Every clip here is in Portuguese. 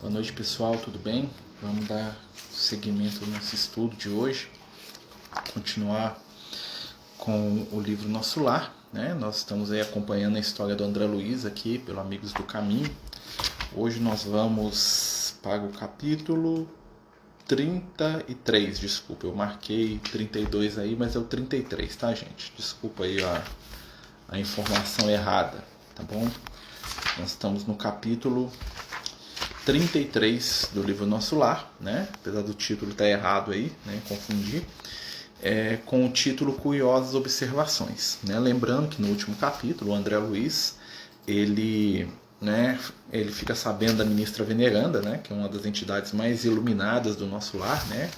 Boa noite, pessoal, tudo bem? Vamos dar seguimento ao nosso estudo de hoje, continuar com o livro Nosso Lar, né? Nós estamos aí acompanhando a história do André Luiz aqui pelo Amigos do Caminho. Hoje nós vamos para o capítulo 33, desculpa, eu marquei 32 aí, mas é o 33, tá, gente? Desculpa aí a informação errada, tá bom? Nós estamos no capítulo 33 do livro Nosso Lar, né? Apesar do título estar errado aí, né? Confundi, com o título Curiosas Observações, né? Lembrando que no último capítulo o André Luiz ele fica sabendo da ministra veneranda, né? Que é uma das entidades mais iluminadas do Nosso Lar, né?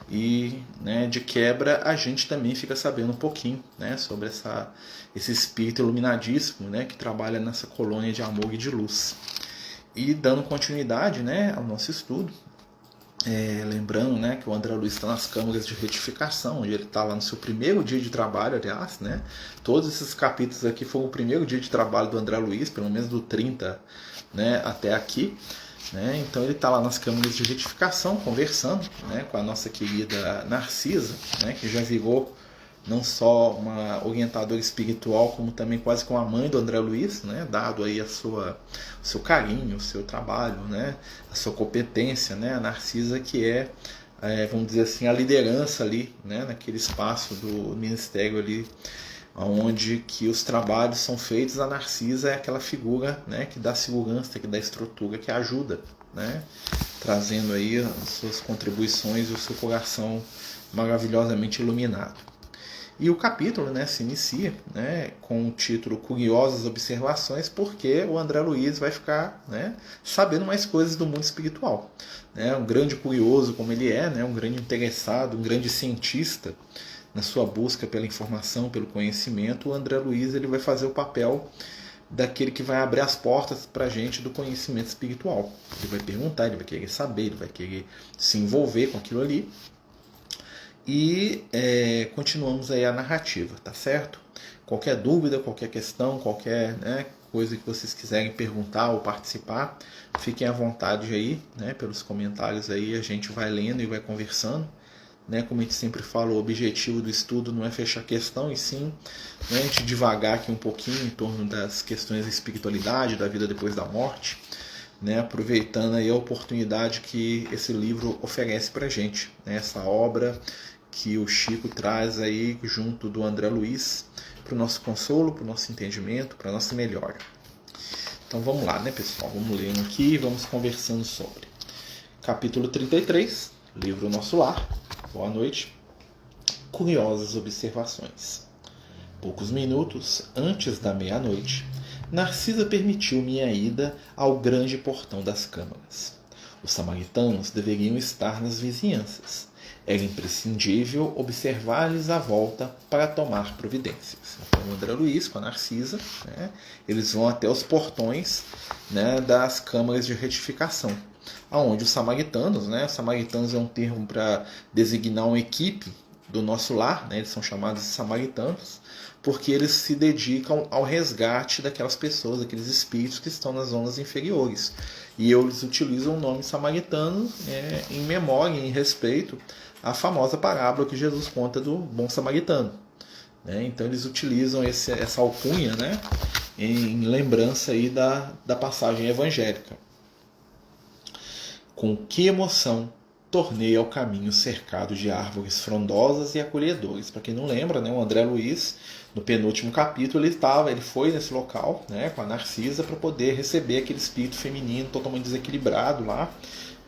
E, né, de quebra a gente também fica sabendo um pouquinho, né, sobre esse espírito iluminadíssimo, né, que trabalha nessa colônia de amor e de luz. E dando continuidade, né, ao nosso estudo, lembrando, né, que o André Luiz está nas câmaras de retificação, onde ele está lá no seu primeiro dia de trabalho, aliás, né, todos esses capítulos aqui foram o primeiro dia de trabalho do André Luiz, pelo menos do 30, né, até aqui, né, então ele está lá nas câmaras de retificação, conversando, né, com a nossa querida Narcisa, né, que já virou não só uma orientadora espiritual, como também quase como a mãe do André Luiz, né, dado aí o seu carinho, o seu trabalho, né, a sua competência, né, a Narcisa que vamos dizer assim, a liderança ali, né, naquele espaço do ministério ali, onde que os trabalhos são feitos. A Narcisa é aquela figura, né, que dá segurança, que dá estrutura, que ajuda, né, trazendo aí as suas contribuições e o seu coração maravilhosamente iluminado. E o capítulo, né, se inicia, né, com o título Curiosas Observações, porque o André Luiz vai ficar, né, sabendo mais coisas do mundo espiritual. Né, um grande curioso como ele é, né, um grande interessado, um grande cientista na sua busca pela informação, pelo conhecimento, o André Luiz ele vai fazer o papel daquele que vai abrir as portas para a gente do conhecimento espiritual. Ele vai perguntar, ele vai querer saber, ele vai querer se envolver com aquilo ali. E continuamos aí a narrativa, tá certo? Qualquer dúvida, qualquer questão, qualquer, né, coisa que vocês quiserem perguntar ou participar, fiquem à vontade aí, né, pelos comentários aí, a gente vai lendo e vai conversando. Né, como a gente sempre fala, o objetivo do estudo não é fechar a questão, e sim, né, a gente divagar aqui um pouquinho em torno das questões da espiritualidade, da vida depois da morte, né, aproveitando aí a oportunidade que esse livro oferece para a gente, né, essa obra que o Chico traz aí junto do André Luiz para o nosso consolo, para o nosso entendimento, para a nossa melhora. Então vamos lá, né, pessoal? Vamos lendo aqui e vamos conversando sobre. Capítulo 33, livro Nosso Lar. Boa noite. Curiosas observações. Poucos minutos antes da meia-noite, Narcisa permitiu minha ida ao grande portão das câmaras. Os samaritanos deveriam estar nas vizinhanças. Era imprescindível observar-lhes a volta para tomar providências. Então, o André Luiz com a Narcisa, né, eles vão até os portões, né, das câmaras de retificação, aonde os samaritanos, né, samaritanos é um termo para designar uma equipe do Nosso Lar, né, eles são chamados de samaritanos, porque eles se dedicam ao resgate daquelas pessoas, daqueles espíritos que estão nas zonas inferiores. E eles utilizam o nome samaritano em memória, em respeito à famosa parábola que Jesus conta do bom samaritano. Né? Então eles utilizam essa alcunha, né, em lembrança aí da passagem evangélica. Com que emoção tornei ao caminho cercado de árvores frondosas e acolhedores. Para quem não lembra, né, o André Luiz, no penúltimo capítulo, ele foi nesse local, né, com a Narcisa, para poder receber aquele espírito feminino totalmente desequilibrado lá,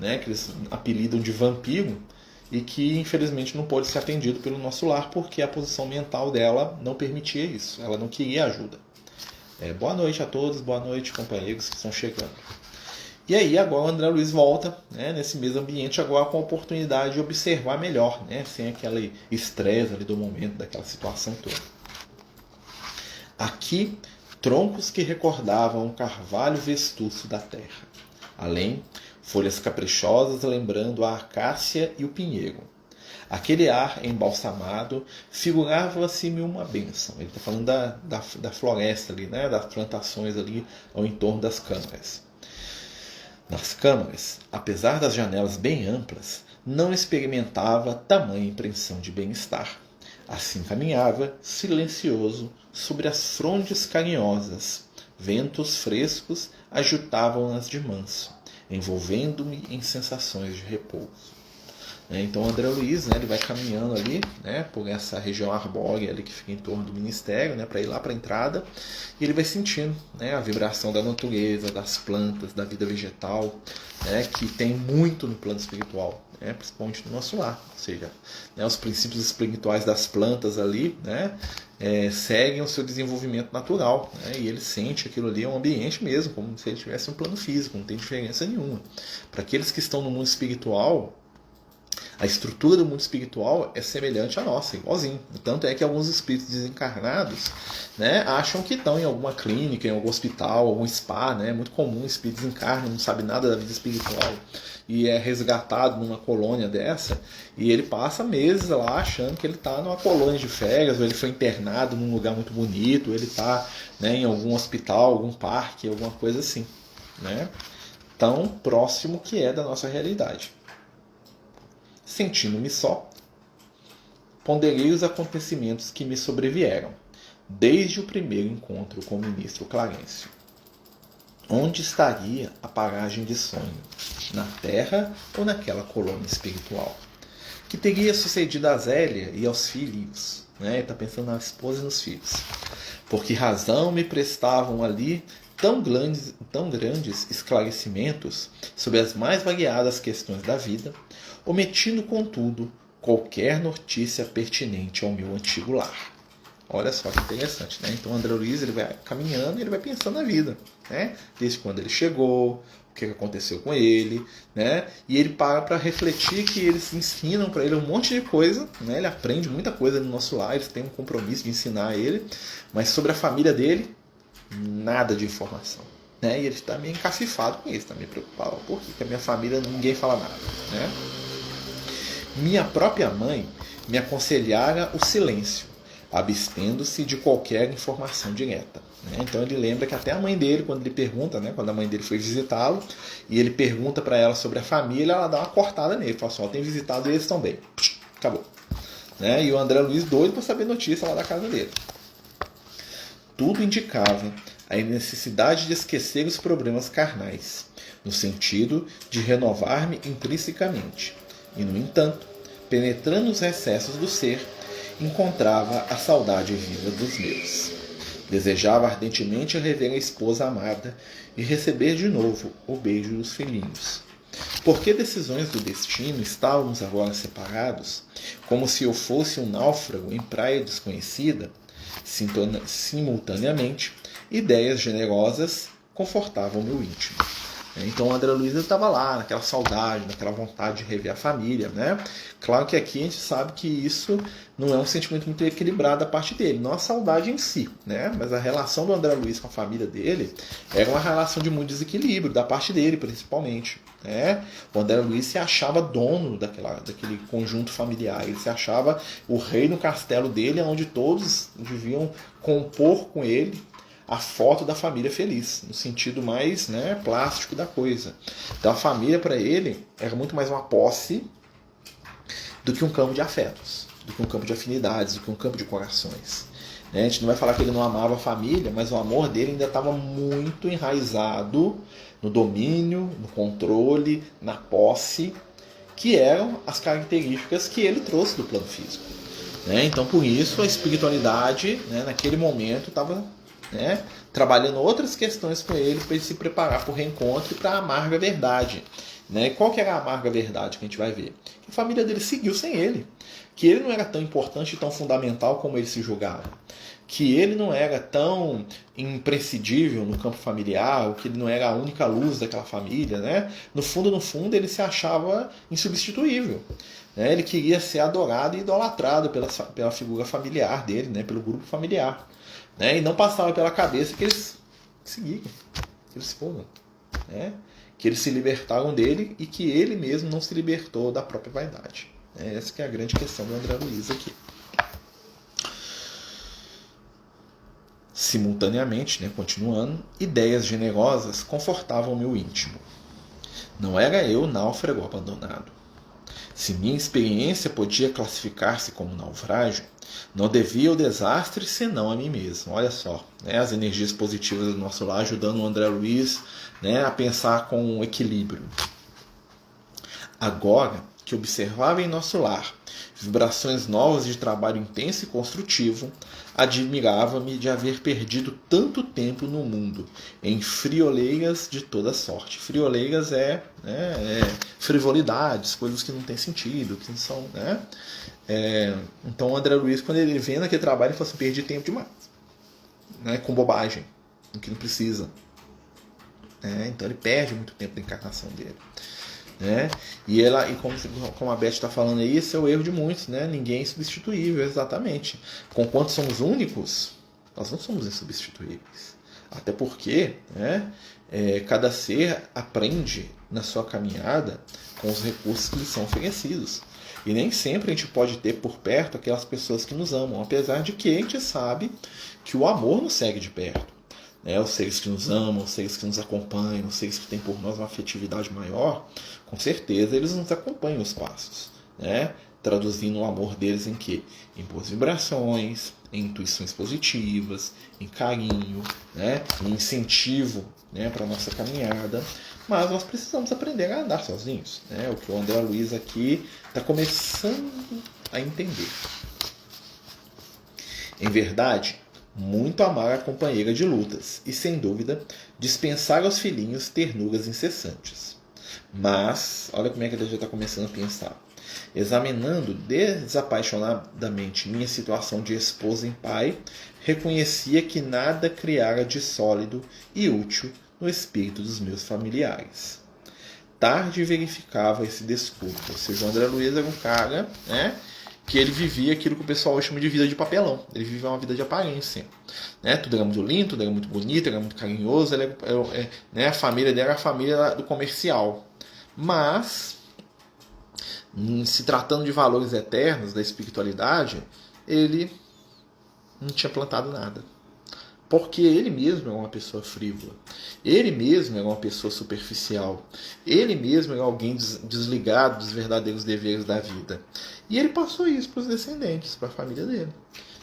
né, que eles apelidam de vampiro, e que infelizmente não pôde ser atendido pelo Nosso Lar, porque a posição mental dela não permitia isso, ela não queria ajuda. Boa noite a todos, boa noite companheiros que estão chegando. E aí agora o André Luiz volta, né, nesse mesmo ambiente, agora com a oportunidade de observar melhor, né, sem aquele estresse ali do momento, daquela situação toda. Aqui, troncos que recordavam o carvalho vestúcio da terra. Além, folhas caprichosas lembrando a acácia e o pinheiro. Aquele ar embalsamado figurava-se-me uma bênção. Ele está falando da floresta ali, né, das plantações ali ao entorno das câmaras. Nas câmaras, apesar das janelas bem amplas, não experimentava tamanha impressão de bem-estar. Assim caminhava, silencioso, sobre as frondes carinhosas. Ventos frescos agitavam-nas de manso, envolvendo-me em sensações de repouso. Então o André Luiz, ele vai caminhando ali, por essa região arbórea ali que fica em torno do ministério, para ir lá para a entrada, e ele vai sentindo, a vibração da natureza, das plantas, da vida vegetal, que tem muito no plano espiritual, principalmente no nosso lar. Ou seja, os princípios espirituais das plantas ali, seguem o seu desenvolvimento natural, e ele sente aquilo ali é um ambiente mesmo, como se ele tivesse um plano físico, não tem diferença nenhuma. Para aqueles que estão no mundo espiritual, a estrutura do mundo espiritual é semelhante à nossa, igualzinho. Tanto é que alguns espíritos desencarnados, acham que estão em alguma clínica, em algum hospital, algum spa. É muito comum o espírito desencarna, não sabe nada da vida espiritual e é resgatado numa colônia dessa, e ele passa meses lá achando que ele está numa colônia de férias, ou ele foi internado num lugar muito bonito, ou ele está em algum hospital, algum parque, alguma coisa assim. Tão próximo que é da nossa realidade. Sentindo-me só, ponderei os acontecimentos que me sobrevieram, desde o primeiro encontro com o ministro Clarencio. Onde estaria a paragem de sonho? Na Terra ou naquela colônia espiritual? Que teria sucedido a Zélia e aos filhos? Está pensando na esposa e nos filhos. Por que razão me prestavam ali tão grandes esclarecimentos sobre as mais variadas questões da vida, omitindo, contudo, qualquer notícia pertinente ao meu antigo lar. Olha só que interessante, Então, o André Luiz, ele vai caminhando e ele vai pensando na vida, Desde quando ele chegou, o que aconteceu com ele, E ele para refletir que eles ensinam para ele um monte de coisa, Ele aprende muita coisa no nosso lar, eles têm um compromisso de ensinar ele, mas sobre a família dele, nada de informação. E ele está meio encafifado com isso, está meio preocupado. Por que a minha família ninguém fala nada? Minha própria mãe me aconselhara o silêncio, abstendo-se de qualquer informação direta. Então ele lembra que até a mãe dele, quando ele pergunta, quando a mãe dele foi visitá-lo, e ele pergunta para ela sobre a família, ela dá uma cortada nele, fala assim, tem visitado e eles estão bem. Acabou. E o André Luiz doido para saber notícia lá da casa dele. Tudo indicava a necessidade de esquecer os problemas carnais, no sentido de renovar-me intrinsecamente. E, no entanto, penetrando os recessos do ser, encontrava a saudade viva dos meus. Desejava ardentemente rever a esposa amada e receber de novo o beijo dos filhinhos. Porque decisões do destino estávamos agora separados, como se eu fosse um náufrago em praia desconhecida, simultaneamente, ideias generosas confortavam meu íntimo. Então o André Luiz estava lá, naquela saudade, naquela vontade de rever a família. Claro que aqui a gente sabe que isso não é um sentimento muito equilibrado da parte dele, não a saudade em si, mas a relação do André Luiz com a família dele era uma relação de muito desequilíbrio, da parte dele principalmente. O André Luiz se achava dono daquele conjunto familiar, ele se achava o rei no castelo dele, onde todos deviam compor com ele a foto da família feliz, no sentido mais plástico da coisa. Então a família para ele era muito mais uma posse do que um campo de afetos, do que um campo de afinidades, do que um campo de corações. A gente não vai falar que ele não amava a família, mas o amor dele ainda estava muito enraizado no domínio, no controle, na posse, que eram as características que ele trouxe do plano físico. Então por isso a espiritualidade naquele momento estava trabalhando outras questões com ele para ele se preparar para o reencontro e para a amarga verdade. E qual que era a amarga verdade que a gente vai ver? Que a família dele seguiu sem ele, que ele não era tão importante e tão fundamental como ele se julgava, que ele não era tão imprescindível no campo familiar, ou que ele não era a única luz daquela família. No fundo, ele se achava insubstituível. Ele queria ser adorado e idolatrado pela figura familiar dele, pelo grupo familiar. E não passava pela cabeça que eles seguiam, que eles foram, que eles se libertaram dele e que ele mesmo não se libertou da própria vaidade. Essa que é a grande questão do André Luiz aqui. Simultaneamente, continuando, ideias generosas confortavam o meu íntimo. Não era eu náufrago abandonado. Se minha experiência podia classificar-se como naufrágio, não devia o desastre senão a mim mesmo. Olha só, né, as energias positivas do nosso lar ajudando o André Luiz, né, a pensar com equilíbrio. Agora que observava em nosso lar vibrações novas de trabalho intenso e construtivo, admirava-me de haver perdido tanto tempo no mundo em frioleiras de toda sorte. Frioleiras é frivolidades, coisas que não têm sentido, que não são, né? Então o André Luiz, quando ele vê naquele trabalho, ele fala assim, perdi tempo demais, né? Com bobagem, o que não precisa. Então ele perde muito tempo da encarnação dele. Né? E como a Beth está falando aí, esse é o erro de muitos, né? Ninguém é substituível, exatamente. Conquanto somos únicos, nós não somos insubstituíveis. Até porque, né, cada ser aprende na sua caminhada com os recursos que lhe são oferecidos. E nem sempre a gente pode ter por perto aquelas pessoas que nos amam, apesar de que a gente sabe que o amor nos segue de perto. Os seres que nos amam, os seres que nos acompanham, os seres que têm por nós uma afetividade maior, com certeza eles nos acompanham os passos, né? Traduzindo o amor deles em quê? Em boas vibrações, em intuições positivas, em carinho, né? Em incentivo, né, para a nossa caminhada. Mas nós precisamos aprender a andar sozinhos, né? O que o André Luiz aqui está começando a entender. Em verdade, muito amar a companheira de lutas e, sem dúvida, dispensar aos filhinhos ternuras incessantes. Mas, olha como é que ele já está começando a pensar. Examinando desapaixonadamente minha situação de esposa e pai, reconhecia que nada criara de sólido e útil no espírito dos meus familiares. Tarde verificava esse desculpo. Ou seja, o André Luiz era um cara, né, que ele vivia aquilo que o pessoal chama de vida de papelão. Ele vivia uma vida de aparência. Né? Tudo era muito lindo, tudo era muito bonito, era muito carinhoso. Né? A família dele era a família do comercial. Mas, se tratando de valores eternos da espiritualidade, ele não tinha plantado nada. Porque ele mesmo era uma pessoa frívola. Ele mesmo era uma pessoa superficial. Ele mesmo era alguém desligado dos verdadeiros deveres da vida. E ele passou isso para os descendentes, para a família dele.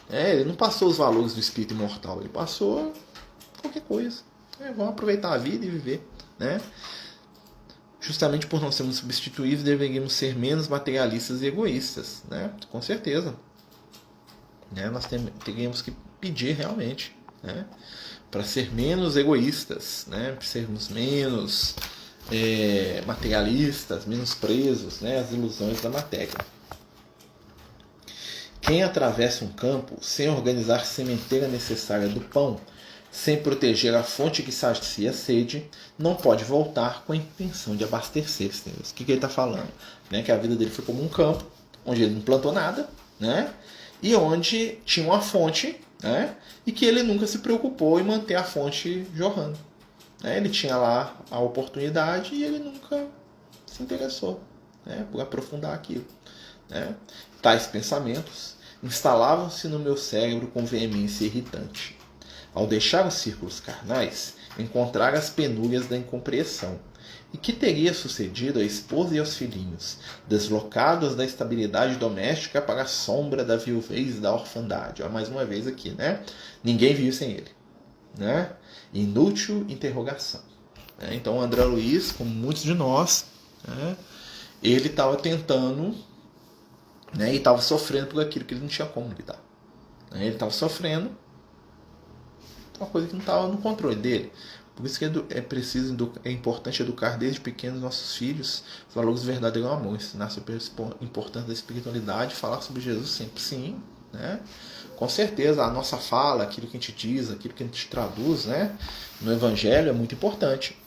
Ele não passou os valores do espírito imortal. Ele passou qualquer coisa. Vamos aproveitar a vida e viver. Né? Justamente por não sermos substituídos, deveríamos ser menos materialistas e egoístas. Né? Com certeza. Nós teríamos que pedir realmente. Né? Para ser menos egoístas, né? Para sermos menos materialistas, menos presos, né, às ilusões da matéria. Quem atravessa um campo sem organizar a sementeira necessária do pão, sem proteger a fonte que sacia a sede, não pode voltar com a intenção de abastecer-se. O que ele está falando? Né? Que a vida dele foi como um campo, onde ele não plantou nada, né? E onde tinha uma fonte, né? E que ele nunca se preocupou em manter a fonte jorrando. Ele tinha lá a oportunidade e ele nunca se interessou, né, por aprofundar aquilo. Né? Tais pensamentos instalavam-se no meu cérebro com veemência irritante. Ao deixar os círculos carnais, encontrara as penúrias da incompreensão. E que teria sucedido à esposa e aos filhinhos, deslocados da estabilidade doméstica para a sombra da viuvez e da orfandade? Ó, mais uma vez aqui, né? Ninguém viu sem ele. Né? Inútil interrogação. Então o André Luiz, como muitos de nós, né, ele estava tentando, né, e estava sofrendo por aquilo que ele não tinha como lidar. Ele estava sofrendo uma coisa que não estava no controle dele. Por isso que é importante educar desde pequenos nossos filhos os valores do verdadeiro amor, ensinar sobre a importância da espiritualidade, falar sobre Jesus sempre, sim, né? Com certeza, a nossa fala, aquilo que a gente diz, aquilo que a gente traduz, né, no Evangelho é muito importante.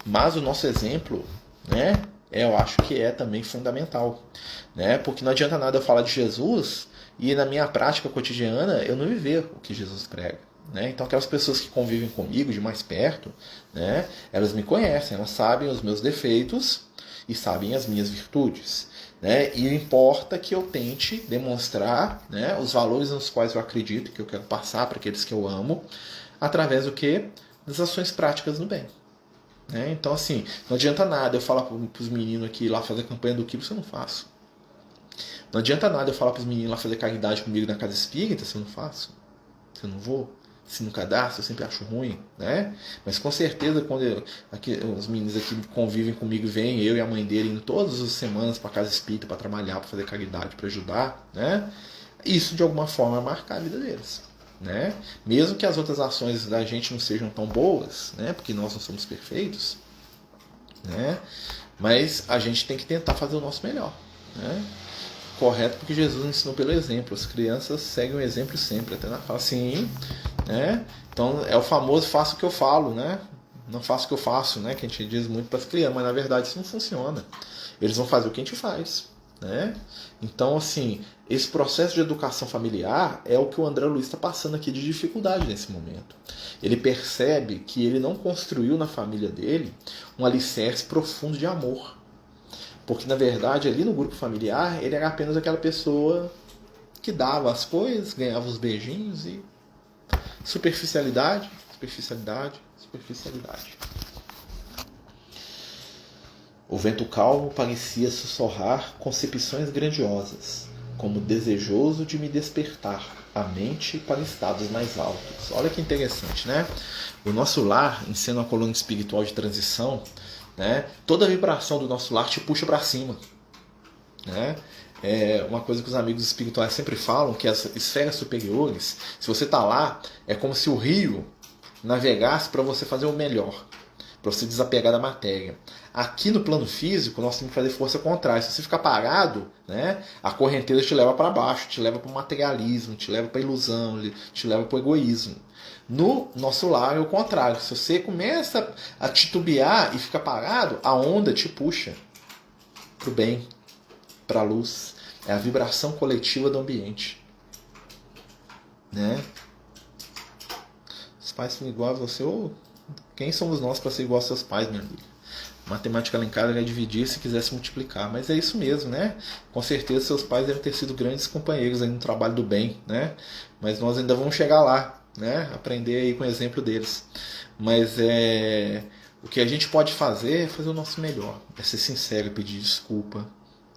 Mas o nosso exemplo, né, eu acho que é também fundamental. Né? Porque não adianta nada eu falar de Jesus e na minha prática cotidiana eu não viver o que Jesus prega. Né? Então aquelas pessoas que convivem comigo de mais perto, né, elas me conhecem, elas sabem os meus defeitos e sabem as minhas virtudes. Né? E importa que eu tente demonstrar, né, os valores nos quais eu acredito, que eu quero passar para aqueles que eu amo, através do quê? Das ações práticas no bem. Né? Então, assim, não adianta nada eu falar para os meninos aqui lá fazer campanha do quilo, se eu não faço. Não adianta nada eu falar para os meninos lá fazer caridade comigo na casa espírita, se eu não faço. Se eu não vou. Se no cadastro, eu sempre acho ruim, né? Mas com certeza, quando os meninos aqui convivem comigo, vêm eu e a mãe dele indo todas as semanas para casa espírita para trabalhar, para fazer caridade, para ajudar, né? Isso de alguma forma marca a vida deles, né? Mesmo que as outras ações da gente não sejam tão boas, né? Porque nós não somos perfeitos, né? Mas a gente tem que tentar fazer o nosso melhor, né? Correto, porque Jesus ensinou pelo exemplo. As crianças seguem o exemplo sempre. Até fala assim, né? Então é o famoso faço o que eu falo, né? Não faço o que eu faço, né? Que a gente diz muito para as crianças, mas na verdade isso não funciona. Eles vão fazer o que a gente faz, né? Então, assim, esse processo de educação familiar é o que o André Luiz está passando aqui de dificuldade nesse momento. Ele percebe que ele não construiu na família dele um alicerce profundo de amor. Porque, na verdade, ali no grupo familiar, ele era apenas aquela pessoa que dava as coisas, ganhava os beijinhos e superficialidade, superficialidade, superficialidade. O vento calmo parecia sussurrar concepções grandiosas, como desejoso de me despertar a mente para estados mais altos. Olha que interessante, né? O nosso lar, em sendo uma coluna espiritual de transição, né? Toda a vibração do nosso lar te puxa para cima, né? É uma coisa que os amigos espirituais sempre falam, que as esferas superiores, se você está lá, é como se o rio navegasse para você fazer o melhor, para você desapegar da matéria. Aqui no plano físico, nós temos que fazer força contrária. Se você ficar parado, né, a correnteza te leva para baixo, te leva para o materialismo, te leva para a ilusão, te leva para o egoísmo. No nosso lar é o contrário. Se você começa a titubear e fica parado, a onda te puxa para o bem, para a luz. É a vibração coletiva do ambiente, né? Os pais são igual a você, ou quem somos nós para ser igual aos seus pais, meu amigo? Matemática lá em casa é dividir se quisesse multiplicar, mas é isso mesmo, né? Com certeza seus pais devem ter sido grandes companheiros aí no trabalho do bem, né? Mas nós ainda vamos chegar lá, né? Aprender aí com o exemplo deles. Mas o que a gente pode fazer é fazer o nosso melhor, é ser sincero, pedir desculpa,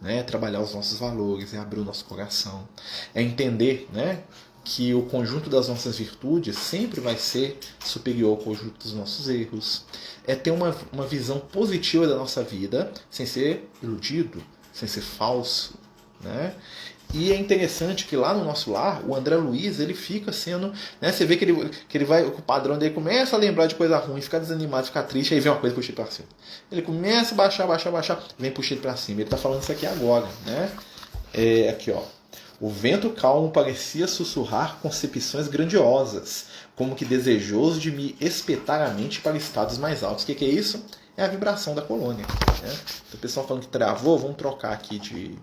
né? Trabalhar os nossos valores, é abrir o nosso coração, é entender, né, que o conjunto das nossas virtudes sempre vai ser superior ao conjunto dos nossos erros. É ter uma visão positiva da nossa vida, sem ser iludido, sem ser falso, né? E é interessante que lá no nosso lar, o André Luiz, ele fica sendo, né, você vê que ele vai, o padrão dele começa a lembrar de coisa ruim, ficar desanimado, ficar triste, aí vem uma coisa puxando para cima. Ele começa a baixar, vem puxando para cima. Ele está falando isso aqui agora, né? Aqui, ó. O vento calmo parecia sussurrar concepções grandiosas, como que desejoso de me espetar a mente para estados mais altos. O que é isso? É a vibração da colônia, né? Então, o pessoal falando que travou, vamos trocar aqui de...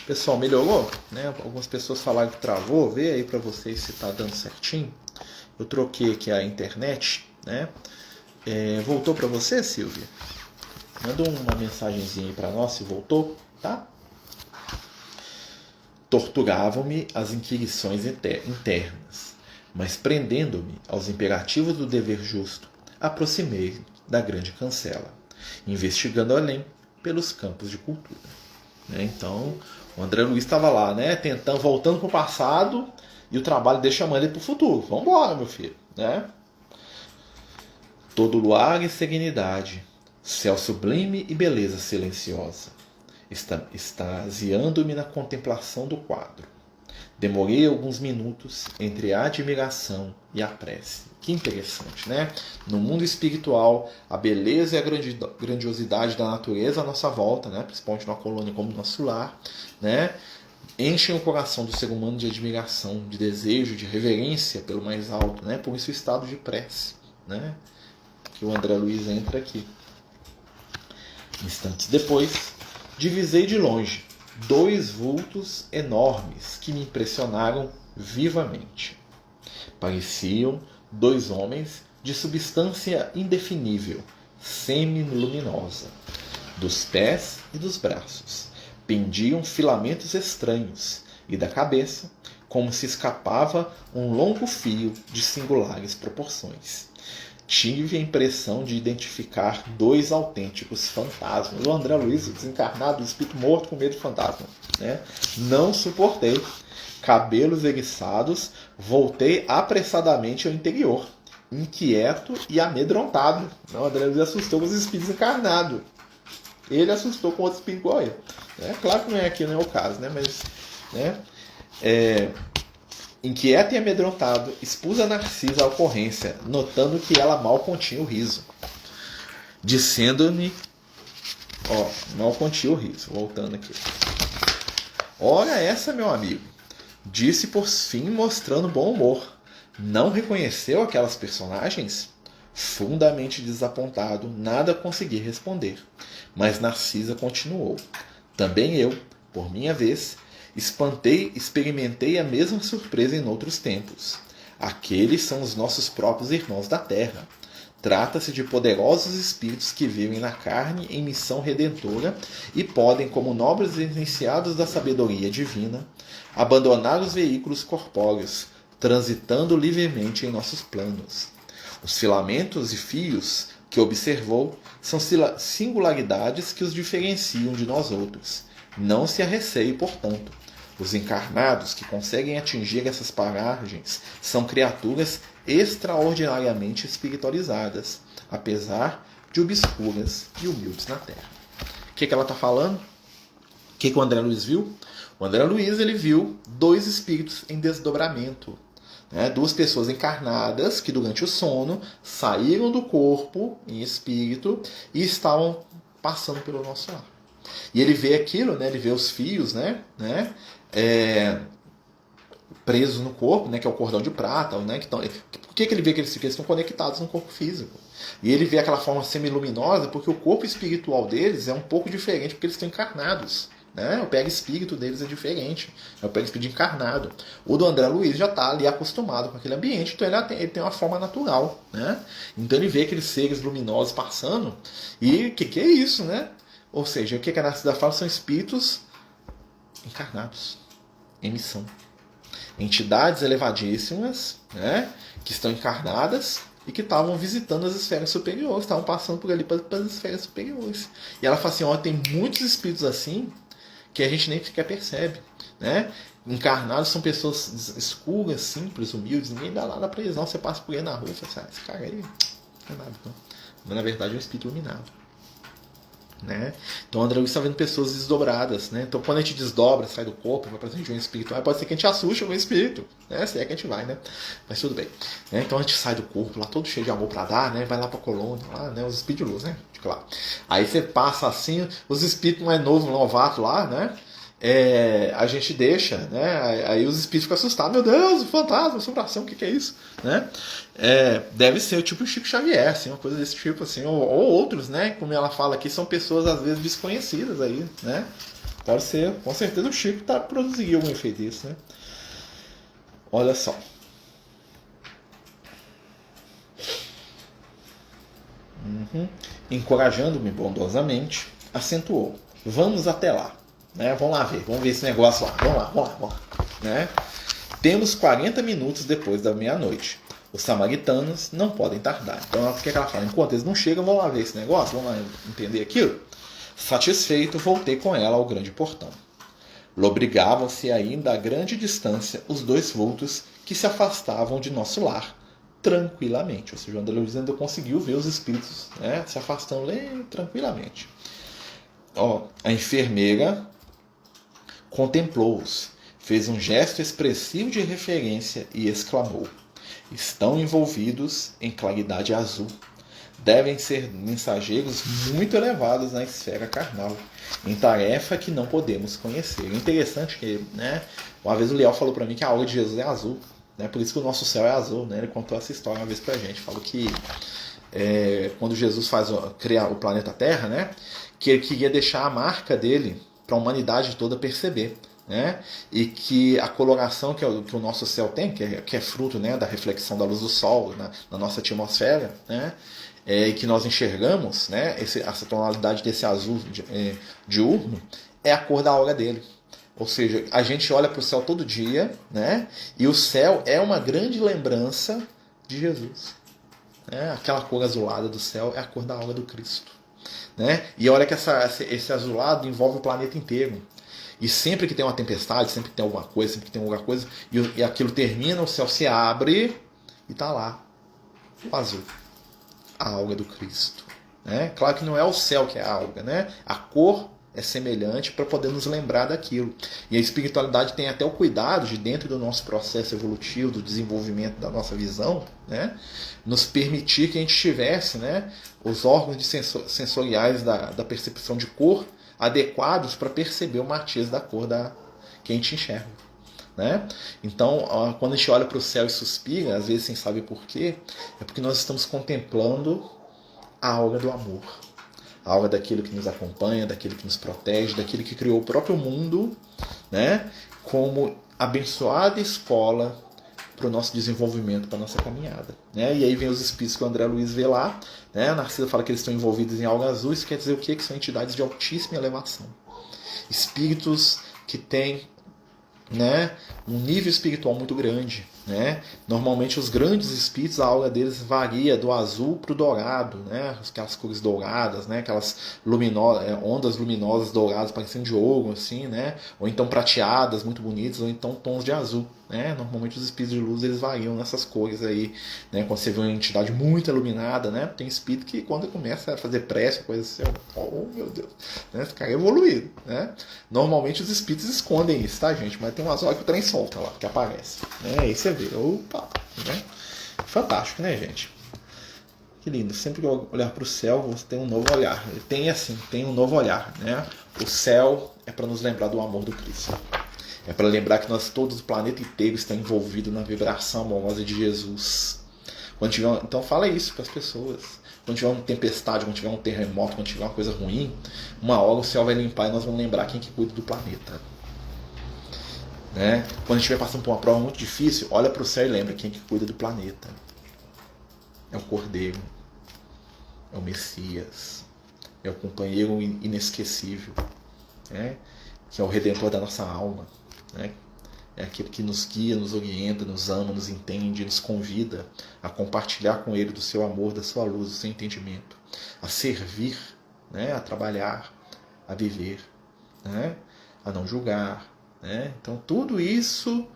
Pessoal, melhorou? Né? Algumas pessoas falaram que travou. Vê aí para vocês se está dando certinho. Eu troquei aqui a internet, né? Voltou para você, Silvia? Manda uma mensagenzinha aí para nós se voltou, tá? Torturavam-me as inquirições internas, mas prendendo-me aos imperativos do dever justo, aproximei da grande cancela, investigando além pelos campos de cultura. Né? Então, o André Luiz estava lá, né, voltando para o passado, e o trabalho dele chamando ele para o futuro. Vamos embora, meu filho. Né? Todo luar e serenidade, céu sublime e beleza silenciosa, extasiando-me na contemplação do quadro. Demorei alguns minutos entre a admiração e a prece. Que interessante, né? No mundo espiritual, a beleza e a grandiosidade da natureza à nossa volta, né? Principalmente numa colônia como o nosso lar, né? Enchem o coração do ser humano de admiração, de desejo, de reverência pelo mais alto, né? Por isso o estado de prece, né? Que o André Luiz entra aqui. Instantes depois, divisei de longe 2 vultos enormes que me impressionaram vivamente. Pareciam 2 homens de substância indefinível, semi-luminosa. Dos pés e dos braços pendiam filamentos estranhos, e da cabeça, como se escapava um longo fio de singulares proporções. Tive a impressão de identificar dois autênticos fantasmas. O André Luiz, desencarnado, espírito morto com medo de fantasma. Né? Não suportei. Cabelos eriçados, voltei apressadamente ao interior, inquieto e amedrontado. O André Luiz assustou com os espíritos encarnados. Ele assustou com outro espírito igual ele. Claro que não é aqui, não é o caso, né? Mas, né? Inquieto e amedrontado, expus a Narcisa a ocorrência, notando que ela mal continha o riso. Dizendo-me... mal continha o riso. Voltando aqui. Ora essa, meu amigo. Disse por fim, mostrando bom humor. Não reconheceu aquelas personagens? Fundamente desapontado, nada consegui responder. Mas Narcisa continuou. Também eu, por minha vez... experimentei a mesma surpresa em outros tempos. Aqueles são os nossos próprios irmãos da Terra. Trata-se de poderosos espíritos que vivem na carne em missão redentora e podem, como nobres iniciados da sabedoria divina, abandonar os veículos corpóreos, transitando livremente em nossos planos. Os filamentos e fios que observou são singularidades que os diferenciam de nós outros. Não se arreceie, portanto. Os encarnados que conseguem atingir essas paragens são criaturas extraordinariamente espiritualizadas, apesar de obscuras e humildes na Terra. O que ela está falando? O que o André Luiz viu? O André Luiz ele viu dois espíritos em desdobramento. Duas pessoas encarnadas que durante o sono saíram do corpo em espírito e estavam passando pelo nosso lar. E ele vê aquilo, ele vê os fios, presos no corpo, que é o cordão de prata, por que ele vê aqueles fios? Eles estão conectados no corpo físico. E ele vê aquela forma semiluminosa porque o corpo espiritual deles é um pouco diferente porque eles estão encarnados. O perispírito deles é diferente. É o perispírito encarnado. O do André Luiz já está ali acostumado com aquele ambiente, então ele tem uma forma natural. Então ele vê aqueles seres luminosos passando e o que é isso, Ou seja, o que a Narcisa fala são espíritos encarnados, em missão. Entidades elevadíssimas, que estão encarnadas e que estavam visitando as esferas superiores, estavam passando por ali para as esferas superiores. E ela fala assim, tem muitos espíritos assim que a gente nem sequer percebe. Encarnados são pessoas escuras, simples, humildes, ninguém dá nada para eles não. Você passa por ele na rua e fala assim, esse cara aí não é nada não. Mas na verdade é um espírito iluminado. Então o André Luiz está vendo pessoas desdobradas. Então quando a gente desdobra, sai do corpo, vai para a região espiritual, pode ser que a gente assuste algum espírito, se é que a gente vai, mas tudo bem. Então a gente sai do corpo lá todo cheio de amor para dar, vai lá para a colônia, lá, os espíritos de luz, claro. Aí você passa assim, os espíritos mais novos, novato lá, a gente deixa, aí os espíritos ficam assustados, meu Deus, fantasma, assombração, o que é isso? Deve ser o tipo Chico Xavier, assim, uma coisa desse tipo, assim, ou outros, como ela fala aqui, são pessoas às vezes desconhecidas aí, Pode ser, com certeza o Chico está produzindo algum efeito disso, Olha só. Encorajando-me bondosamente, acentuou: vamos até lá. Vamos lá ver, vamos ver esse negócio lá. Vamos lá. Temos 40 minutos depois da meia-noite. Os samaritanos não podem tardar. Então, o que ela fala? Enquanto eles não chegam, vamos lá ver esse negócio, vamos lá entender aquilo. Satisfeito, voltei com ela ao grande portão. Lobrigavam-se ainda a grande distância os dois vultos que se afastavam de nosso lar, tranquilamente. Ou seja, o André Luiz ainda conseguiu ver os espíritos se afastando tranquilamente. A enfermeira contemplou-os, fez um gesto expressivo de referência e exclamou: estão envolvidos em claridade azul. Devem ser mensageiros muito elevados na esfera carnal, em tarefa que não podemos conhecer. É interessante que, uma vez o Liel falou para mim que a aura de Jesus é azul, por isso que o nosso céu é azul, Ele contou essa história uma vez pra gente, falou que quando Jesus cria o planeta Terra, que ele queria deixar a marca dele para a humanidade toda perceber. E que a coloração que o nosso céu tem, que é fruto da reflexão da luz do Sol na nossa atmosfera, e que nós enxergamos, essa tonalidade desse azul diurno, é a cor da aura dele. Ou seja, a gente olha para o céu todo dia, né? E o céu é uma grande lembrança de Jesus. Né? Aquela cor azulada do céu é a cor da alma do Cristo. Né? E olha que esse azulado envolve o planeta inteiro. E sempre que tem uma tempestade, sempre que tem alguma coisa, sempre que tem alguma coisa, e aquilo termina, o céu se abre e está lá, o azul, a alga do Cristo. Né? Claro que não é o céu que é a alga, né? A cor é semelhante para poder nos lembrar daquilo. E a espiritualidade tem até o cuidado de, dentro do nosso processo evolutivo, do desenvolvimento da nossa visão, né, nos permitir que a gente tivesse, né, os órgãos sensoriais da percepção de cor adequados para perceber o matiz da cor que a gente enxerga. Né? Então, quando a gente olha para o céu e suspira, às vezes sem saber porquê, é porque nós estamos contemplando a alga do amor. A alga daquilo que nos acompanha, daquilo que nos protege, daquilo que criou o próprio mundo, né, como abençoada escola para o nosso desenvolvimento, para a nossa caminhada. Né? E aí vem os espíritos que o André Luiz vê lá. Né? A Narcisa fala que eles estão envolvidos em alga azul. Isso quer dizer o quê? Que são entidades de altíssima elevação. Espíritos que têm, né, um nível espiritual muito grande. Né? Normalmente os grandes espíritos, a aura deles varia do azul para o dourado, né? Aquelas cores douradas, né? Aquelas ondas luminosas douradas parecendo de ouro, assim, né? Ou então prateadas, muito bonitas, ou então tons de azul. Né? Normalmente os espíritos de luz eles variam nessas cores aí. Né? Quando você vê uma entidade muito iluminada, né? Tem espírito que quando começa a fazer prece, coisa assim, oh meu Deus, né? Esse cara é evoluído. Né? Normalmente os espíritos escondem isso, tá, gente? Mas tem umas horas que o trem solta lá, que aparece. Né? Aí você vê, opa, né? Fantástico, né, gente? Que lindo. Sempre que eu olhar para o céu, você tem um novo olhar. Tem um novo olhar, né? O céu é para nos lembrar do amor do Cristo. É para lembrar que nós todos, o planeta inteiro, está envolvido na vibração amorosa de Jesus. Então fala isso para as pessoas. Quando tiver uma tempestade, quando tiver um terremoto, quando tiver uma coisa ruim, uma hora o céu vai limpar e nós vamos lembrar quem que cuida do planeta. Né? Quando a gente estiver passando por uma prova muito difícil, olha para o céu e lembra quem que cuida do planeta. É o Cordeiro, é o Messias, é o companheiro inesquecível, né? Que é o Redentor da nossa alma. Né? É aquele que nos guia, nos orienta, nos ama, nos entende, nos convida a compartilhar com ele do seu amor, da sua luz, do seu entendimento, a servir, né? A trabalhar, a viver, né? A não julgar. Né? Então tudo isso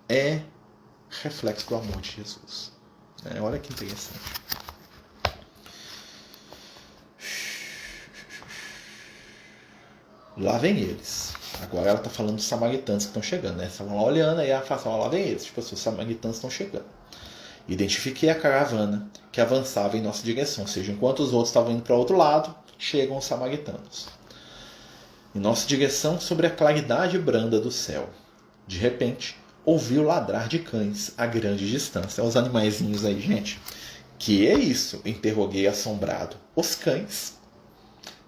é reflexo do amor de Jesus. Né? Olha que interessante. Lá vem eles. Agora ela está falando dos samaritanos que estão chegando. Né? Você está olhando aí, ela fala, lá vem eles. Tipo assim, os samaritanos estão chegando. Identifiquei a caravana que avançava em nossa direção. Ou seja, enquanto os outros estavam indo para o outro lado, chegam os samaritanos. Em nossa direção, sobre a claridade branda do céu. De repente, ouviu ladrar de cães a grande distância. Olha os animaizinhos aí, gente. Que é isso? Interroguei assombrado. Os cães,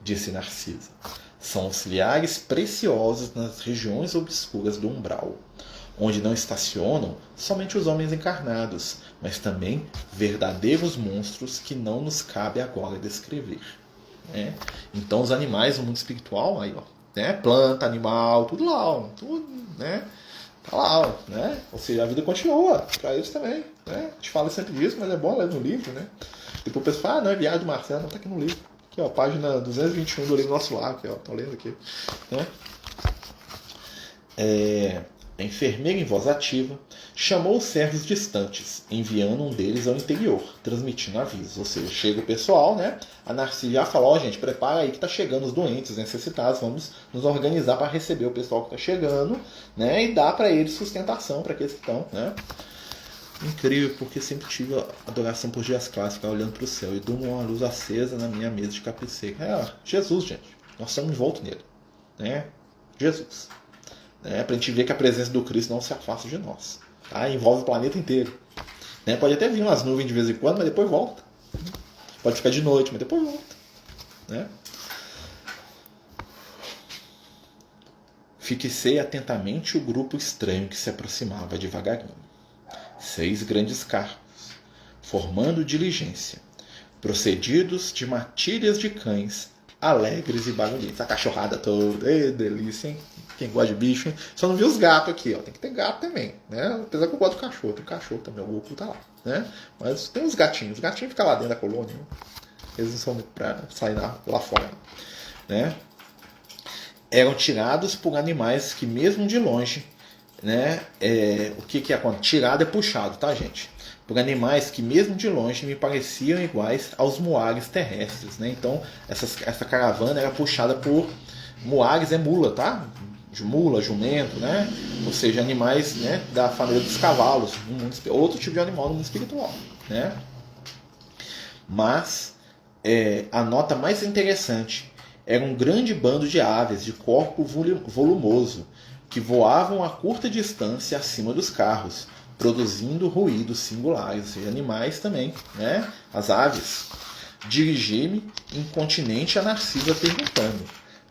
disse Narcisa, são auxiliares preciosos nas regiões obscuras do umbral, onde não estacionam somente os homens encarnados, mas também verdadeiros monstros que não nos cabe agora descrever. Né? Então os animais no mundo espiritual, aí, ó, né? Planta, animal, tudo lá, ó, tudo, né? Tá lá, ó, né? Ou seja, a vida continua para eles também. Né? A gente fala sempre disso, mas é bom ler no livro, né? Depois o pessoal fala, não, é viagem do Marcelo, não tá aqui no livro. Aqui, ó, página 221 do livro Nosso Lar, aqui, ó, tô lendo aqui. Né? A enfermeira em voz ativa chamou os servos distantes, enviando um deles ao interior, transmitindo avisos. Ou seja, chega o pessoal, né? A Narcisa já falou, ó, gente, prepara aí que tá chegando os doentes, os necessitados, vamos nos organizar para receber o pessoal que tá chegando, né? E dar para eles sustentação para aqueles que estão, né? Incrível, porque sempre tive a adoração por dias clássicos, ficar olhando para o céu e durmo uma luz acesa na minha mesa de capim seco. Jesus, gente, nós estamos envoltos nele, né? Jesus. Né? Para a gente ver que a presença do Cristo não se afasta de nós. Tá? Envolve o planeta inteiro. Né? Pode até vir umas nuvens de vez em quando, mas depois volta. Pode ficar de noite, mas depois volta. Né? Fixei atentamente o grupo estranho que se aproximava devagarinho. 6 grandes carros, formando diligência, procedidos de matilhas de cães, alegres e barulhentos. A cachorrada toda, delícia, hein? Quem gosta de bicho, hein? Só não viu os gatos aqui, ó. Tem que ter gato também, né? Apesar que eu gosto do cachorro, tem cachorro também, o Goku tá lá, né? Mas tem os gatinhos ficam lá dentro da colônia, né? Eles não são muito pra sair lá fora, né? Eram tirados por animais que mesmo de longe, né? O que acontece? Tirado é puxado, tá, gente? Por animais que mesmo de longe me pareciam iguais aos muares terrestres, né? Então essa caravana era puxada por muares, é mula, tá? Mula, jumento, né? Ou seja, animais, né, da família dos cavalos, outro tipo de animal no mundo espiritual, né? Mas a nota mais interessante era um grande bando de aves de corpo volumoso que voavam a curta distância acima dos carros, produzindo ruídos singulares, ou seja, animais também, né? As aves. Dirigi-me incontinente a Narcisa perguntando: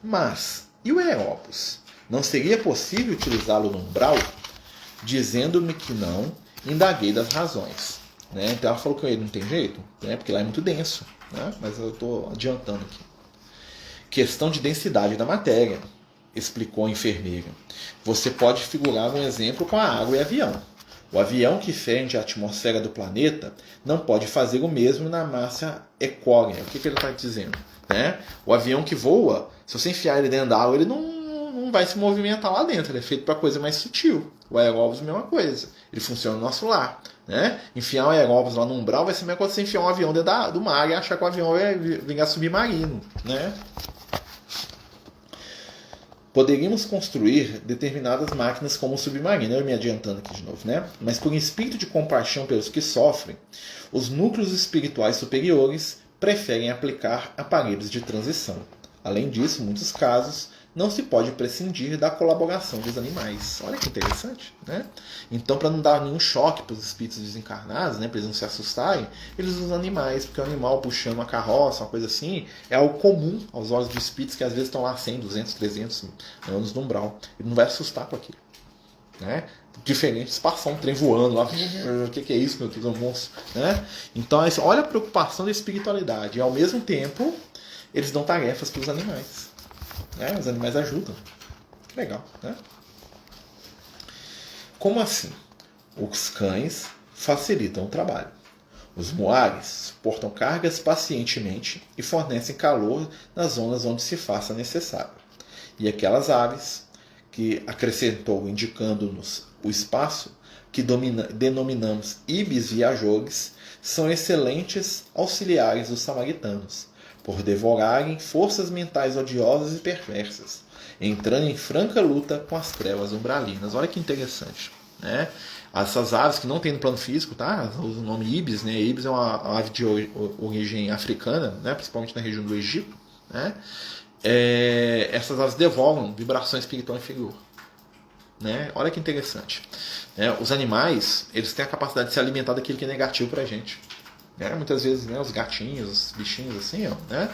mas e o Erebus? Não seria possível utilizá-lo no umbral? Dizendo-me que não, indaguei das razões. Né? Então ela falou que ele não tem jeito, né? Porque lá é muito denso. Né? Mas eu estou adiantando aqui. Questão de densidade da matéria, explicou a enfermeira. Você pode figurar um exemplo com a água e avião. O avião que fende a atmosfera do planeta não pode fazer o mesmo na massa equórea. O que ele está dizendo? Né? O avião que voa, se você enfiar ele dentro da água, ele não vai se movimentar lá dentro. Ele é feito para coisa mais sutil. O aeróbus é a mesma coisa. Ele funciona no nosso lar. Né? Enfiar um aeróbus lá no umbral vai ser a mesma coisa que você enfiar um avião dentro do mar e achar que o avião vai virar submarino. Né? Poderíamos construir determinadas máquinas como o submarino, eu me adiantando aqui de novo, né? Mas por espírito de compaixão pelos que sofrem, os núcleos espirituais superiores preferem aplicar aparelhos de transição. Além disso, em muitos casos, não se pode prescindir da colaboração dos animais. Olha que interessante, né? Então, para não dar nenhum choque para os espíritos desencarnados, né, para eles não se assustarem, eles usam animais, porque o animal puxando uma carroça, uma coisa assim, é algo comum aos olhos dos espíritos que às vezes estão lá 100, 200, 300 anos no umbral. Ele não vai assustar com aquilo. Né? Diferente se passar um trem voando lá, o que é isso, meu Deus, é um monstro. Né? Então, olha a preocupação da espiritualidade. E ao mesmo tempo, eles dão tarefas para os animais. Né? Os animais ajudam. Legal, né? Como assim? Os cães facilitam o trabalho. Os moares suportam cargas pacientemente e fornecem calor nas zonas onde se faça necessário. E aquelas aves, que acrescentou indicando-nos o espaço, que denominamos ibis viajores, são excelentes auxiliares dos samaritanos, por devorarem forças mentais odiosas e perversas, entrando em franca luta com as trevas umbralinas. Olha que interessante, né? Essas aves que não tem no plano físico, tá? O nome ibis, né? Ibis é uma ave de origem africana, né? Principalmente na região do Egito, né? Essas aves devoram vibração espiritual inferior. Né? Olha que interessante. Os animais, eles têm a capacidade de se alimentar daquilo que é negativo pra gente. Muitas vezes, né, os gatinhos, os bichinhos assim, ó, né,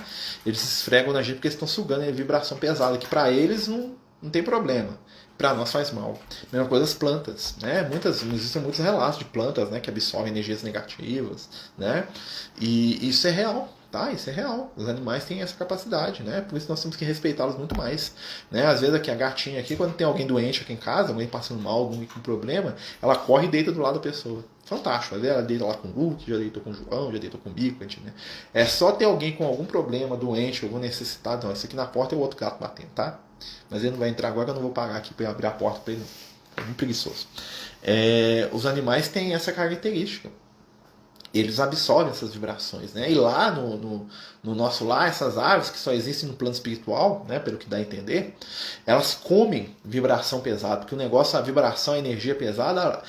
eles se esfregam na gente porque eles estão sugando a vibração pesada, que para eles não tem problema, para nós faz mal. Mesma coisa as plantas, né? Existem muitos relatos de plantas, né, que absorvem energias negativas, né? E isso é real. Tá, isso é real. Os animais têm essa capacidade, né? Por isso nós temos que respeitá-los muito mais. Né? Às vezes aqui a gatinha aqui, quando tem alguém doente aqui em casa, alguém passando mal, alguém com problema, ela corre e deita do lado da pessoa. Fantástico. Às vezes ela deita lá com o Luke, já deitou com o João, já deitou com o Bico, né? É só ter alguém com algum problema, doente, algum necessitado. Não, esse aqui na porta é o outro gato batendo, tá? Mas ele não vai entrar agora, eu não vou pagar aqui para abrir a porta para ele. É muito preguiçoso. Os animais têm essa característica. Eles absorvem essas vibrações, né? E lá no nosso lar, essas aves que só existem no plano espiritual, né, pelo que dá a entender, elas comem vibração pesada, porque o negócio, a vibração, a energia pesada,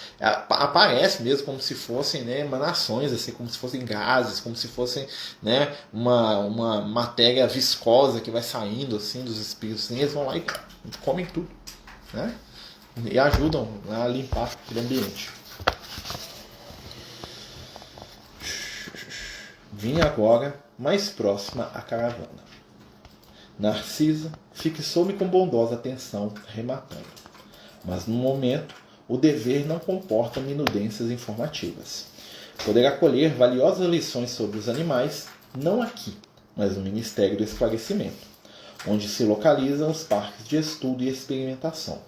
aparece mesmo como se fossem, né, emanações, assim, como se fossem gases, como se fossem, né, uma matéria viscosa que vai saindo assim dos espíritos, assim, eles vão lá e comem tudo, né? E ajudam a limpar aquele ambiente. Vim agora mais próxima à caravana. Narcisa fixou-me com bondosa atenção, rematando. Mas no momento, o dever não comporta minudências informativas. Poderá colher valiosas lições sobre os animais, não aqui, mas no Ministério do Esclarecimento, onde se localizam os parques de estudo e experimentação,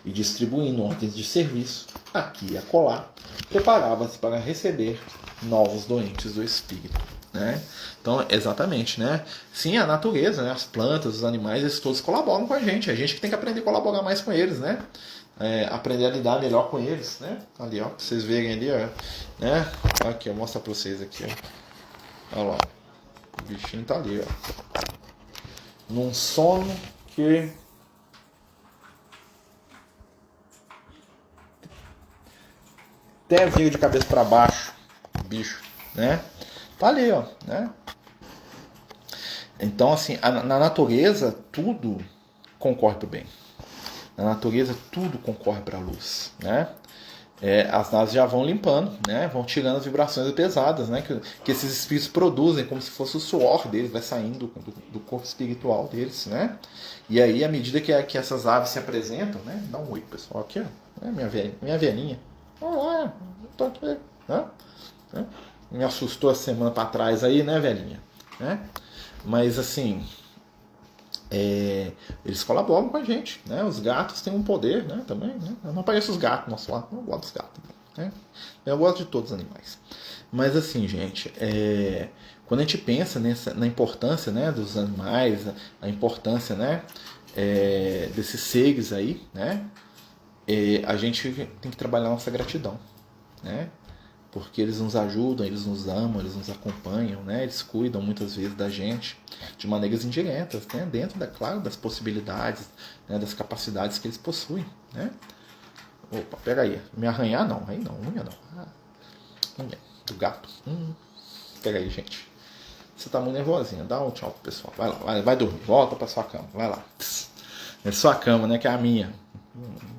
e distribuindo ordens de serviço, aqui e acolá, preparava-se para receber novos doentes do espírito. Né? Então, exatamente, né? Sim, a natureza, né? As plantas, os animais, eles todos colaboram com a gente que tem que aprender a colaborar mais com eles, né? Aprender a lidar melhor com eles, né? Ali, ó, pra vocês verem ali, ó, né? Aqui, eu vou mostrar pra vocês aqui, ó. Olha lá, o bichinho tá ali, ó, num sono que até vira de cabeça para baixo, o bicho, né? Tá ali, ó, né? Então, assim, na natureza tudo concorre para o bem. Na natureza tudo concorre para a luz, né? As naves já vão limpando, né? Vão tirando as vibrações pesadas, né? Que esses espíritos produzem, como se fosse o suor deles, vai saindo do corpo espiritual deles, né? E aí, à medida que essas aves se apresentam, né? Dá um oi, pessoal, aqui, ó, minha velhinha. Olá, tô aqui, né? Me assustou a semana para trás aí, né, velhinha? Né? Mas assim, eles colaboram com a gente, né? Os gatos têm um poder, né? Também, né? Eu não pareço os gatos, nosso lado, eu gosto dos gatos, né? Eu gosto de todos os animais. Mas assim, gente, quando a gente pensa na importância, né, dos animais, a importância, né, desses seres aí, né? A gente tem que trabalhar nossa gratidão, né? Porque eles nos ajudam, eles nos amam, eles nos acompanham, né? Eles cuidam muitas vezes da gente de maneiras indiretas, né? Dentro, claro, das possibilidades, né? Das capacidades que eles possuem, né? Opa, pega aí, me arranhar não, aí não, unha não, unha do gato, pega aí, gente. Você tá muito nervosinha, dá um tchau pro pessoal, vai lá, vai dormir, volta pra sua cama, vai lá. É sua cama, né? Que é a minha.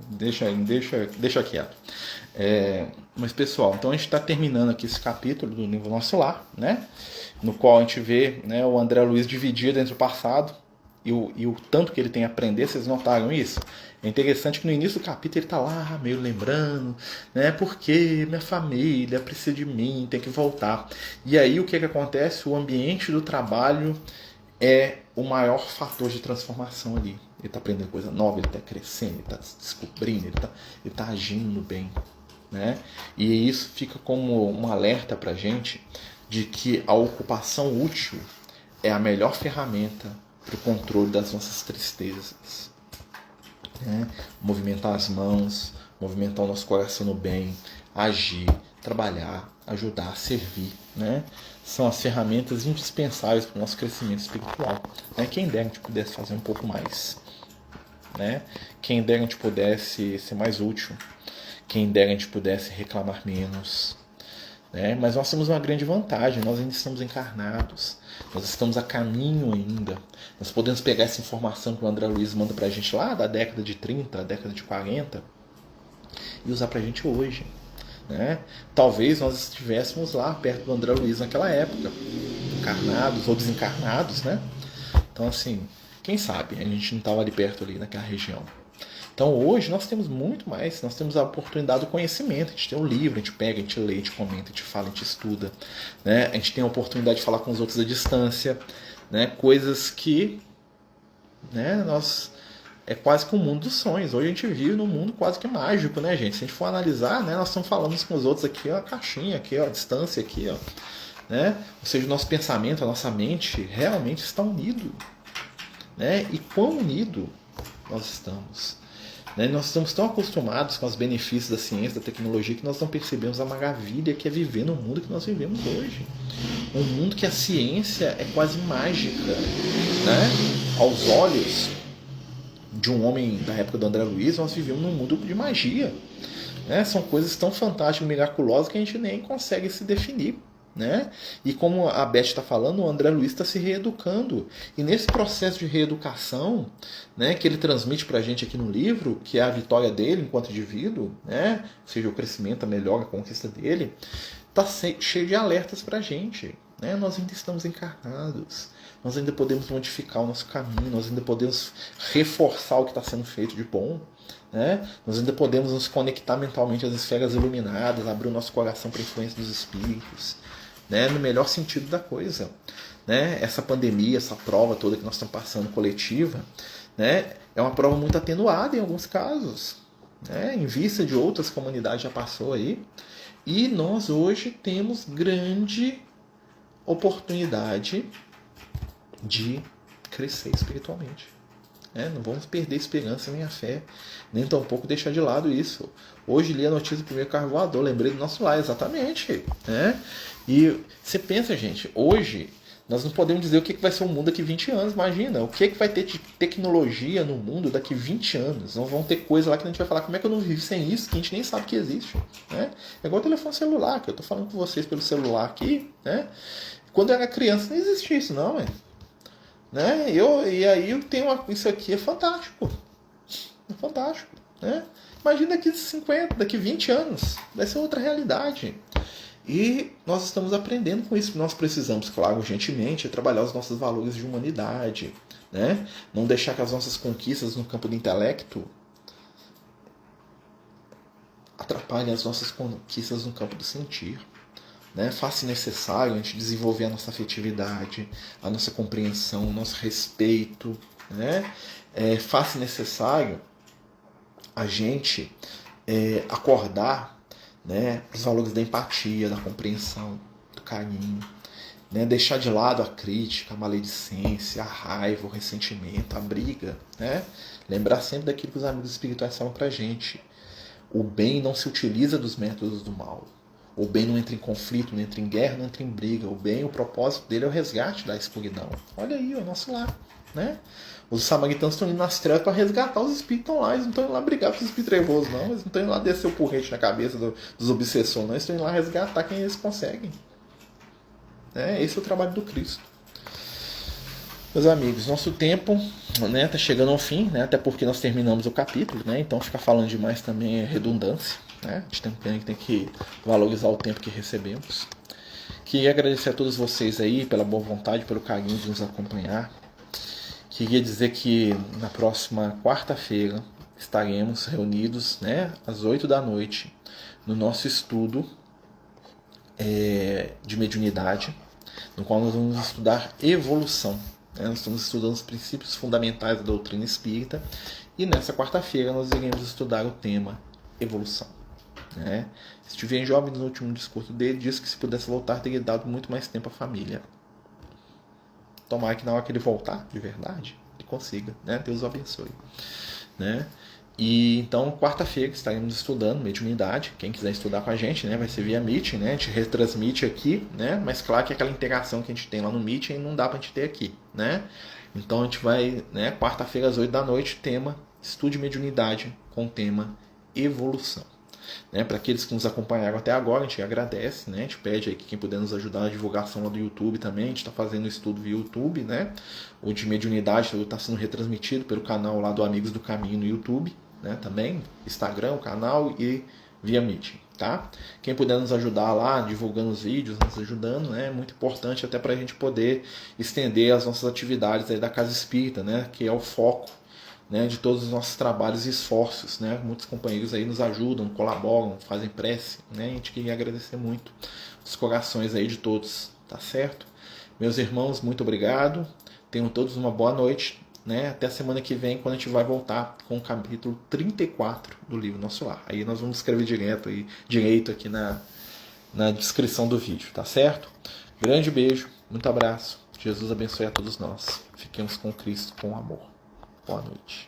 Deixa quieto. Mas pessoal, então a gente está terminando aqui esse capítulo do livro Nosso Lar, né? No qual a gente vê, né, o André Luiz dividido entre o passado e o tanto que ele tem a aprender. Vocês notaram isso? É interessante que no início do capítulo ele está lá meio lembrando, né? Porque minha família precisa de mim, tem que voltar. E aí o que acontece? O ambiente do trabalho é o maior fator de transformação ali. Ele está aprendendo coisa nova, ele está crescendo, ele está se descobrindo, ele está agindo bem, né? E isso fica como um alerta para a gente de que a ocupação útil é a melhor ferramenta para o controle das nossas tristezas, né? Movimentar as mãos, movimentar o nosso coração no bem, agir, trabalhar, ajudar, servir, né? São as ferramentas indispensáveis para o nosso crescimento espiritual, né? Quem dera a gente pudesse fazer um pouco mais, né? Quem dera a gente pudesse ser mais útil, quem dera a gente pudesse reclamar menos, né? Mas nós temos uma grande vantagem, nós ainda estamos encarnados, nós estamos a caminho ainda, nós podemos pegar essa informação que o André Luiz manda pra gente lá da década de 30, da década de 40 e usar pra gente hoje, né? Talvez nós estivéssemos lá perto do André Luiz naquela época, encarnados ou desencarnados, né? Então assim, quem sabe a gente não estava ali perto, ali naquela região. Então hoje nós temos muito mais, nós temos a oportunidade do conhecimento, a gente tem um livro, a gente pega, a gente lê, a gente comenta, a gente fala, a gente estuda, né? A gente tem a oportunidade de falar com os outros à distância, né? Coisas que, né, é quase que um mundo dos sonhos. Hoje a gente vive num mundo quase que mágico, né, gente? Se a gente for analisar, né, nós estamos falando uns com os outros aqui, ó, a caixinha aqui, ó, a distância aqui, ó, né? Ou seja, o nosso pensamento, a nossa mente realmente está unido, né? E quão unido nós estamos, né? Nós estamos tão acostumados com os benefícios da ciência, da tecnologia, que nós não percebemos a maravilha que é viver no mundo que nós vivemos hoje. Um mundo que a ciência é quase mágica, né? Aos olhos de um homem da época do André Luiz, nós vivemos num mundo de magia, né? São coisas tão fantásticas, miraculosas, que a gente nem consegue se definir, né? E como a Beth está falando, o André Luiz está se reeducando. E nesse processo de reeducação, né, que ele transmite para a gente aqui no livro, que é a vitória dele enquanto indivíduo, né? Ou seja, o crescimento, a melhora, a conquista dele, está cheio de alertas para a gente, né? Nós ainda estamos encarnados, nós ainda podemos modificar o nosso caminho, nós ainda podemos reforçar o que está sendo feito de bom, né? Nós ainda podemos nos conectar mentalmente às esferas iluminadas, abrir o nosso coração para a influência dos espíritos, né, no melhor sentido da coisa. Né? Essa pandemia, essa prova toda que nós estamos passando coletiva, né, é uma prova muito atenuada em alguns casos, né, em vista de outras comunidades já passou aí. E nós hoje temos grande oportunidade de crescer espiritualmente. Não vamos perder a esperança nem a fé, nem tampouco deixar de lado isso. Hoje li a notícia do primeiro carro voador, lembrei do nosso lar, exatamente. Né? E você pensa, gente, hoje nós não podemos dizer o que vai ser o mundo daqui 20 anos, imagina. O que vai ter de tecnologia no mundo daqui 20 anos? Não vão ter coisa lá que a gente vai falar, como é que eu não vivo sem isso, que a gente nem sabe que existe. Né? É igual o telefone celular, que eu estou falando com vocês pelo celular aqui. Né? Quando eu era criança não existia isso não, né? E aí eu tenho isso aqui é fantástico. É fantástico. Né? Imagina daqui 50, daqui 20 anos. Vai ser outra realidade. E nós estamos aprendendo com isso. Nós precisamos, claro, urgentemente, trabalhar os nossos valores de humanidade. Né? Não deixar que as nossas conquistas no campo do intelecto atrapalhem as nossas conquistas no campo do sentir. Né? Faça necessário a gente desenvolver a nossa afetividade, a nossa compreensão, o nosso respeito. Né? Faça necessário a gente acordar, né, os valores da empatia, da compreensão, do carinho. Né? Deixar de lado a crítica, a maledicência, a raiva, o ressentimento, a briga. Né? Lembrar sempre daquilo que os amigos espirituais falam pra gente. O bem não se utiliza dos métodos do mal. O bem não entra em conflito, não entra em guerra, não entra em briga. O bem, o propósito dele é o resgate da escuridão. Olha aí, o nosso lar. Né? Os samaritanos estão indo nas trevas para resgatar os espíritos lá. Eles não estão indo lá brigar com os espíritos trevosos, não. Eles não estão indo lá descer o porrete na cabeça dos obsessores, não. Eles estão indo lá resgatar quem eles conseguem. Esse é o trabalho do Cristo. Meus amigos, nosso tempo está chegando ao fim, né? Até porque nós terminamos o capítulo, né? Então ficar falando demais também é redundância. Né? A gente tem que valorizar o tempo que recebemos. Queria agradecer a todos vocês aí pela boa vontade, pelo carinho de nos acompanhar. Queria dizer que na próxima quarta-feira estaremos reunidos, né, às 8 da noite no nosso estudo de mediunidade, no qual nós vamos estudar evolução. Né? Nós estamos estudando os princípios fundamentais da doutrina espírita e nessa quarta-feira nós iremos estudar o tema evolução. Né? Steven Jobs, no último discurso dele, disse que se pudesse voltar teria dado muito mais tempo à família. Tomara que na hora que ele voltar, de verdade, ele consiga, né? Deus o abençoe. Né? E então, quarta-feira, estaremos estudando mediunidade. Quem quiser estudar com a gente, né? Vai ser via Meet, né? A gente retransmite aqui, né? Mas claro que aquela interação que a gente tem lá no Meet não dá pra gente ter aqui, né? Então a gente vai, né? Quarta-feira às 8 da noite, tema estude mediunidade com o tema evolução. Né, para aqueles que nos acompanharam até agora, a gente agradece, né, a gente pede aí que quem puder nos ajudar na divulgação lá do YouTube também, a gente está fazendo o estudo via YouTube, né, o de mediunidade está sendo retransmitido pelo canal lá do Amigos do Caminho no YouTube, né, também, Instagram, o canal e via Meet, tá? Quem puder nos ajudar lá, divulgando os vídeos, nos ajudando, né, é muito importante até para a gente poder estender as nossas atividades aí da Casa Espírita, né, que é o foco, né, de todos os nossos trabalhos e esforços. Né? Muitos companheiros aí nos ajudam, colaboram, fazem prece. Né? A gente queria agradecer muito os corações aí de todos, tá certo? Meus irmãos, muito obrigado. Tenham todos uma boa noite. Né? Até a semana que vem, quando a gente vai voltar com o capítulo 34 do livro Nosso Lar. Aí nós vamos escrever direito aqui na descrição do vídeo, tá certo? Grande beijo, muito abraço. Jesus abençoe a todos nós. Fiquemos com Cristo com amor. Boa noite.